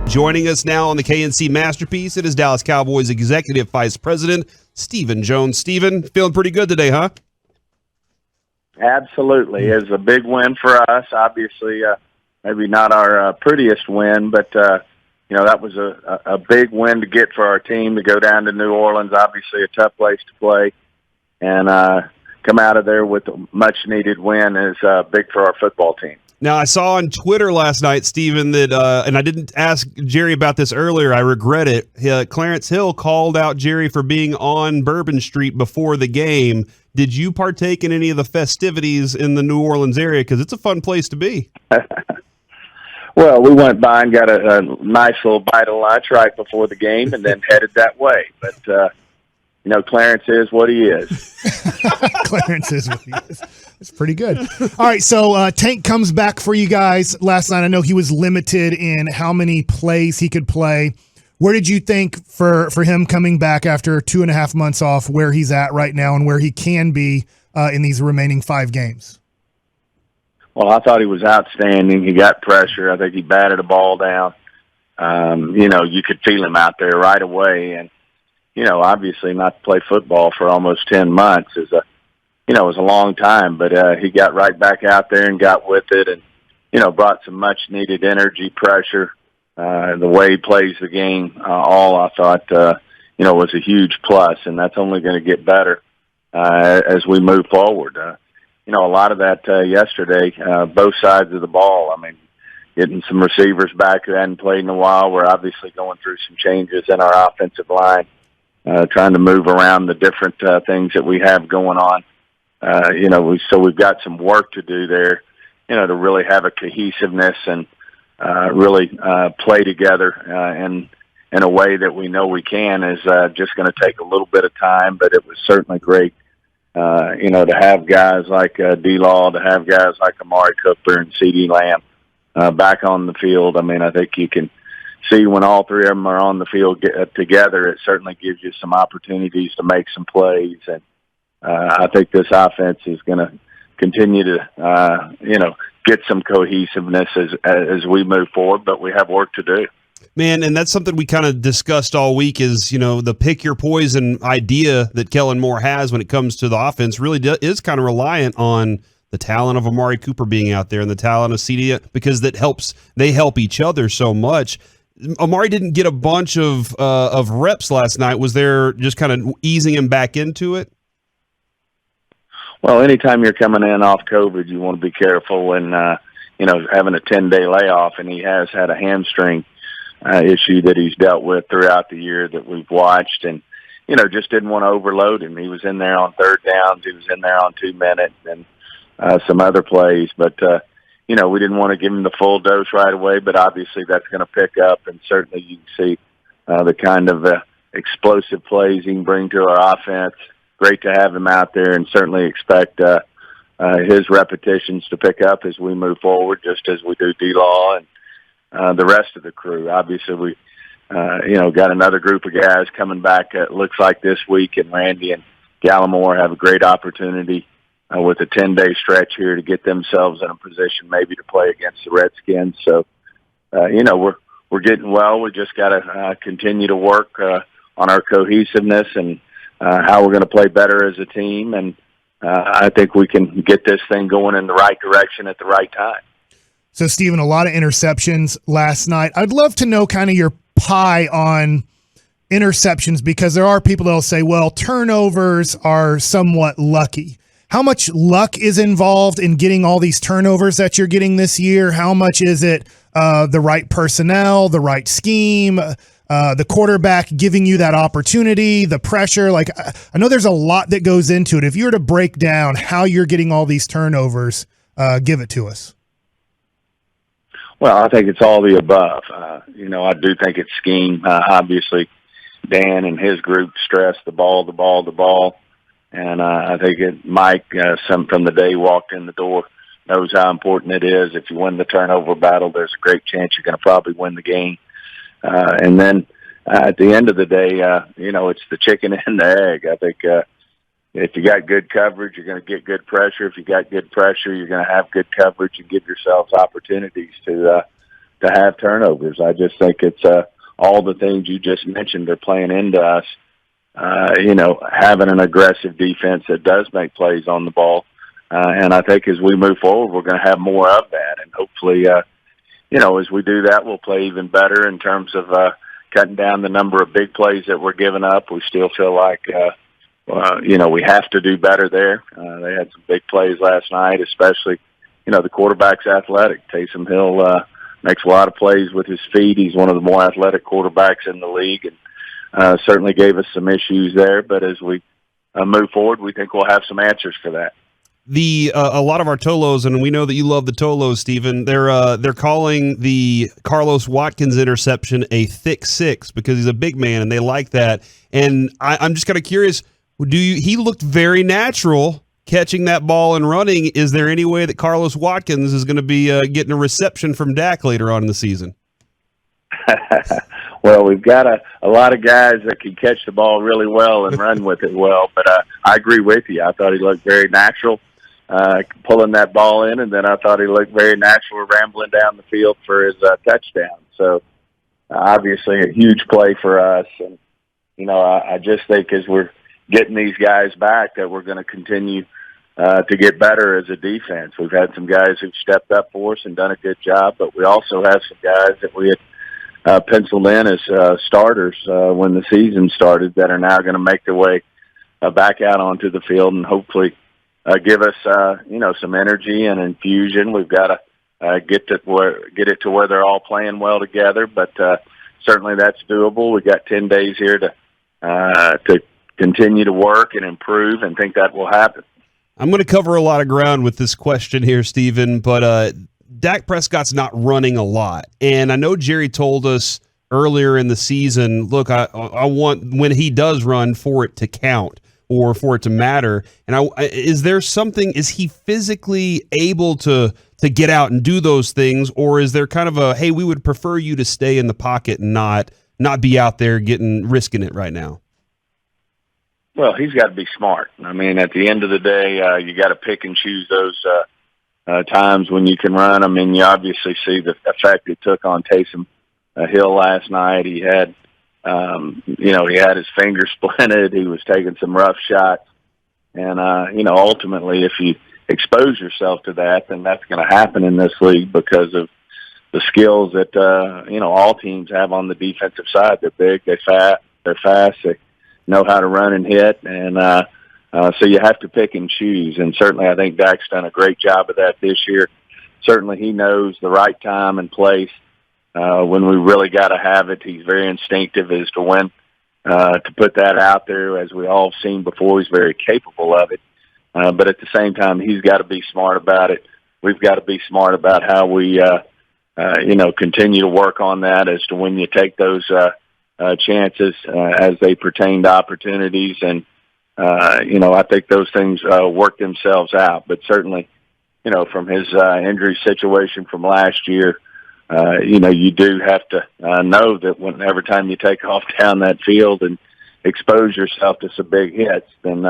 Joining us now on the K&C Masterpiece, it is Dallas Cowboys Executive Vice President Stephen Jones. Stephen, feeling pretty good today, huh? Absolutely. It's a big win for us. Obviously, maybe not our prettiest win, but, that was a big win to get for our team to go down to New Orleans. Obviously, a tough place to play. And come out of there with a much-needed win is big for our football team. Now, I saw on Twitter last night, Stephen, that, and I didn't ask Jerry about this earlier, I regret it. Clarence Hill called out Jerry for being on Bourbon Street before the game. Did you partake in any of the festivities in the New Orleans area? Because it's a fun place to be. Well, we went by and got a nice little bite of lunch right before the game and then headed that way. But, Clarence is what he is. Clarence is what he is. It's pretty good. All right, so Tank comes back for you guys last night. I know he was limited in how many plays he could play. Where did you think for him coming back after 2.5 months off, where he's at right now and where he can be in these remaining 5 games? Well, I thought he was outstanding. He got pressure. I think he batted a ball down. You could feel him out there right away. And, obviously not to play football for almost 10 months is a long time, but he got right back out there and got with it and, brought some much needed energy, pressure. The way he plays the game, all I thought, was a huge plus, and that's only going to get better as we move forward. A lot of that yesterday, both sides of the ball. I mean, getting some receivers back who hadn't played in a while. We're obviously going through some changes in our offensive line, trying to move around the different things that we have going on. So we've got some work to do there, to really have a cohesiveness and really play together in a way that we know we can is just going to take a little bit of time, but it was certainly great, to have guys like D-Law, to have guys like Amari Cooper and CeeDee Lamb back on the field. I mean, I think you can see when all three of them are on the field together, it certainly gives you some opportunities to make some plays. And I think this offense is going to continue to, get some cohesiveness as we move forward, but we have work to do. Man, and that's something we kind of discussed all week is, the pick your poison idea that Kellen Moore has when it comes to the offense really is kind of reliant on the talent of Amari Cooper being out there and the talent of CeeDee because they help each other so much. Amari didn't get a bunch of reps last night. Was there just kind of easing him back into it? Well, anytime you're coming in off COVID, you want to be careful and, having a 10-day layoff, and he has had a hamstring issue that he's dealt with throughout the year that we've watched and, just didn't want to overload him. He was in there on third downs. He was in there on 2 minutes and some other plays. But, we didn't want to give him the full dose right away, but obviously that's going to pick up, and certainly you can see the kind of explosive plays he can bring to our offense. Great to have him out there, and certainly expect his repetitions to pick up as we move forward, just as we do D-Law and the rest of the crew. Obviously, we got another group of guys coming back, it looks like this week, and Randy and Gallimore have a great opportunity with a 10-day stretch here to get themselves in a position maybe to play against the Redskins. So, we're getting well. We just got to continue to work on our cohesiveness and how we're going to play better as a team. And I think we can get this thing going in the right direction at the right time. So, Stephen, a lot of interceptions last night. I'd love to know kind of your pie on interceptions because there are people that will say, well, turnovers are somewhat lucky. How much luck is involved in getting all these turnovers that you're getting this year? How much is it the right personnel, the right scheme, the quarterback giving you that opportunity, the pressure? Like, I know there's a lot that goes into it. If you were to break down how you're getting all these turnovers, give it to us. Well, I think it's all the above. I do think it's scheme. Obviously, Dan and his group stress the ball. And I think Mike, from the day he walked in the door, knows how important it is. If you win the turnover battle, there's a great chance you're going to probably win the game. And then at the end of the day, it's the chicken and the egg. I think if you got good coverage, you're going to get good pressure. If you got good pressure, you're going to have good coverage and give yourselves opportunities to to have turnovers. I just think it's all the things you just mentioned are playing into us. Having an aggressive defense that does make plays on the ball. And I think as we move forward, we're going to have more of that. And hopefully, as we do that, we'll play even better in terms of cutting down the number of big plays that we're giving up. We still feel like, we have to do better there. They had some big plays last night, especially, the quarterback's athletic. Taysom Hill makes a lot of plays with his feet. He's one of the more athletic quarterbacks in the league, and certainly gave us some issues there. But as we move forward, we think we'll have some answers for that. A lot of our Tolos, and we know that you love the Tolos, Stephen. They're calling the Carlos Watkins interception a thick six because he's a big man, and they like that. And I'm just kind of curious. He looked very natural catching that ball and running. Is there any way that Carlos Watkins is going to be getting a reception from Dak later on in the season? Well, we've got a lot of guys that can catch the ball really well and run with it well. But I agree with you. I thought he looked very natural pulling that ball in, and then I thought he looked very natural rambling down the field for his touchdown. So obviously a huge play for us. And, I just think as we're getting these guys back that we're going to continue to get better as a defense. We've had some guys who've stepped up for us and done a good job, but we also have some guys that we had penciled in as starters when the season started that are now going to make their way back out onto the field and hopefully give us, some energy and infusion. We've got to get it to where they're all playing well together, but certainly that's doable. We've got 10 days here to continue to work and improve, and think that will happen. I'm going to cover a lot of ground with this question here, Stephen, but Dak Prescott's not running a lot. And I know Jerry told us earlier in the season, look, I want, when he does run, for it to count or for it to matter. And is he physically able to get out and do those things, or is there kind of a, hey, we would prefer you to stay in the pocket and not be out there risking it right now? Well, he's got to be smart. I mean, at the end of the day, you got to pick and choose those times when you can run. I mean, you obviously see the effect it took on Taysom Hill last night. He had, he had his finger splinted. He was taking some rough shots. And, ultimately, if you expose yourself to that, then that's going to happen in this league because of the skills that, all teams have on the defensive side. They're big, they're fast, they know how to run and hit, and so you have to pick and choose. And certainly I think Dak's done a great job of that this year. Certainly he knows the right time and place when we really got to have it. He's very instinctive as to when to put that out there. As we all have seen before, he's very capable of it. But at the same time, he's got to be smart about it. We've got to be smart about how we, continue to work on that as to when you take those chances as they pertain to opportunities. And, I think those things work themselves out. But certainly, from his injury situation from last year, you do have to know that every time you take off down that field and expose yourself to some big hits, then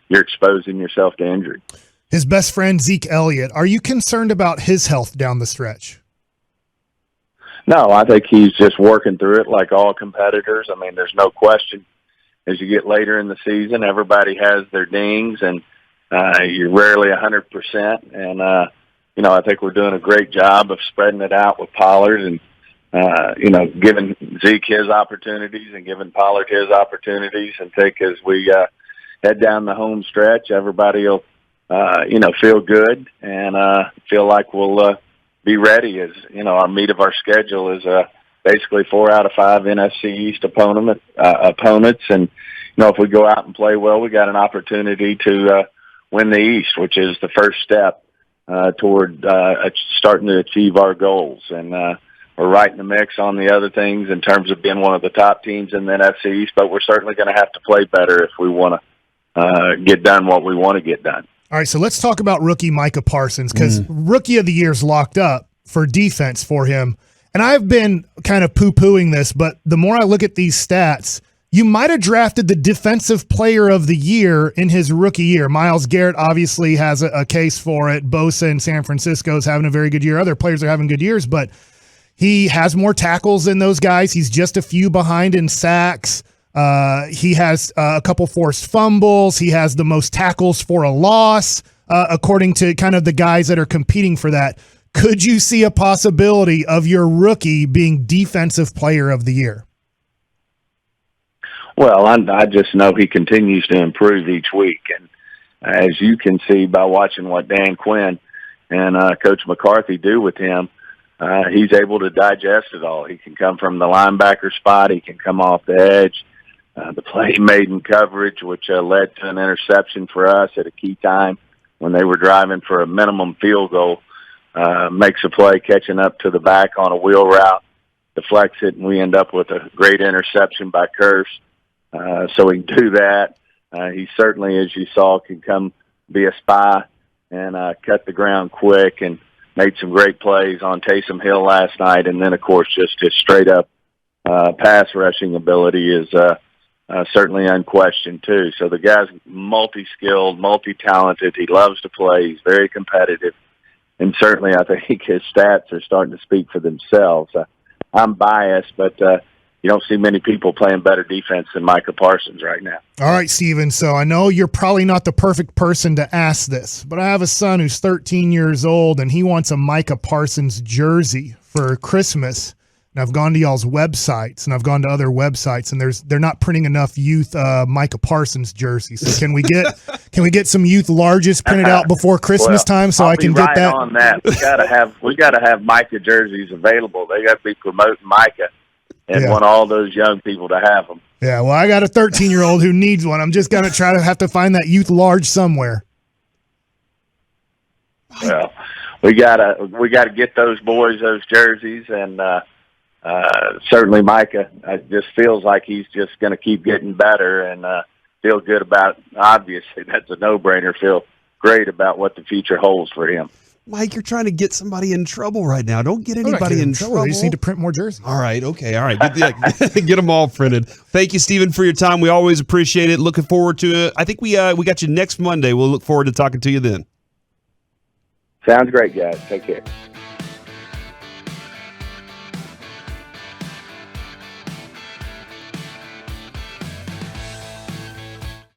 you're exposing yourself to injury. His best friend, Zeke Elliott, are you concerned about his health down the stretch? No, I think he's just working through it like all competitors. I mean, there's no question. As you get later in the season, everybody has their dings, and you're rarely 100%. And, I think we're doing a great job of spreading it out with Pollard and, giving Zeke his opportunities and giving Pollard his opportunities. And think as we head down the home stretch, everybody will, feel good and feel like we'll be ready. As our meat of our schedule is basically 4 out of 5 NFC East opponents, and if we go out and play well, we got an opportunity to win the East, which is the first step toward starting to achieve our goals. And we're right in the mix on the other things in terms of being one of the top teams in the NFC East, but we're certainly going to have to play better if we want to get done what we want to get done. All right, so let's talk about rookie Micah Parsons, because Rookie of the Year's locked up for defense for him. And I've been kind of poo-pooing this, but the more I look at these stats, you might have drafted the Defensive Player of the Year in his rookie year. Myles Garrett obviously has a case for it. Bosa in San Francisco is having a very good year. Other players are having good years, but He has more tackles than those guys. He's just a few behind in sacks. He has a couple forced fumbles. He has the most tackles for a loss, according to kind of the guys that are competing for that. Could you see a possibility of your rookie being Defensive Player of the Year? Well, I just know he continues to improve each week. And as you can see by watching what Dan Quinn and Coach McCarthy do with him, he's able to digest it all. He can come from the linebacker spot. He can come off the edge. The play made in coverage, which led to an interception for us at a key time when they were driving for a minimum field goal, makes a play catching up to the back on a wheel route, deflects it, and we end up with a great interception by Curse. So he can do that. He certainly, as you saw, can come be a spy and cut the ground quick, and made some great plays on Taysom Hill last night. And then, of course, just his straight-up pass rushing ability is certainly unquestioned, too. So the guy's multi-skilled, multi-talented. He loves to play. He's very competitive. And certainly I think his stats are starting to speak for themselves. I'm biased, but you don't see many people playing better defense than Micah Parsons right now. All right, Stephen. So I know you're probably not the perfect person to ask this, but I have a son who's 13 years old, and he wants a Micah Parsons jersey for Christmas. And I've gone to y'all's websites, and I've gone to other websites, and they're not printing enough youth Micah Parsons jerseys. So can we get some youth largest printed out before Christmas time so I can get that? On that, we gotta have Micah jerseys available. They got to be promoting Micah, and want all those young people to have them. Yeah, well, I got a 13-year-old who needs one. I'm just gonna have to find that youth large somewhere. Well, we gotta get those boys those jerseys, and certainly Micah just feels like he's just going to keep getting better, and feel good about, obviously that's a no-brainer, feel great about what the future holds for him. Mike, you're trying to get somebody in trouble right now. Don't get anybody in trouble. They just need to print more jerseys. All right, okay, all right. Get them all printed. Thank you, Stephen, for your time. We always appreciate it. Looking forward to it. I think we got you next Monday. We'll look forward to talking to you then. Sounds great, guys. Take care.